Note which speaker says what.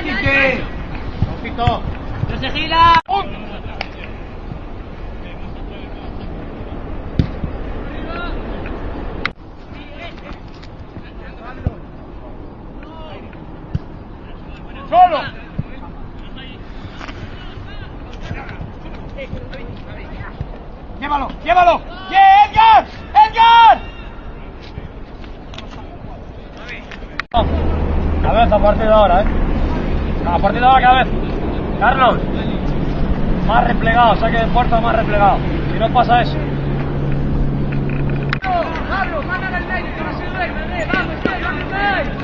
Speaker 1: Quique!
Speaker 2: ¡Ojito!
Speaker 3: ¡No se gira!
Speaker 1: ¡Solo! ¡Llévalo! ¡Llévalo! ¡Edgar! ¡Edgar!
Speaker 2: Cabeza a partir de ahora, A partir de ahora cada vez. Carlos, más replegado, saque de fuerza más replegado. Si no pasa eso.
Speaker 3: ¡Carlos, mándale al medio, que no se duerme! ¡Vamos, vamos!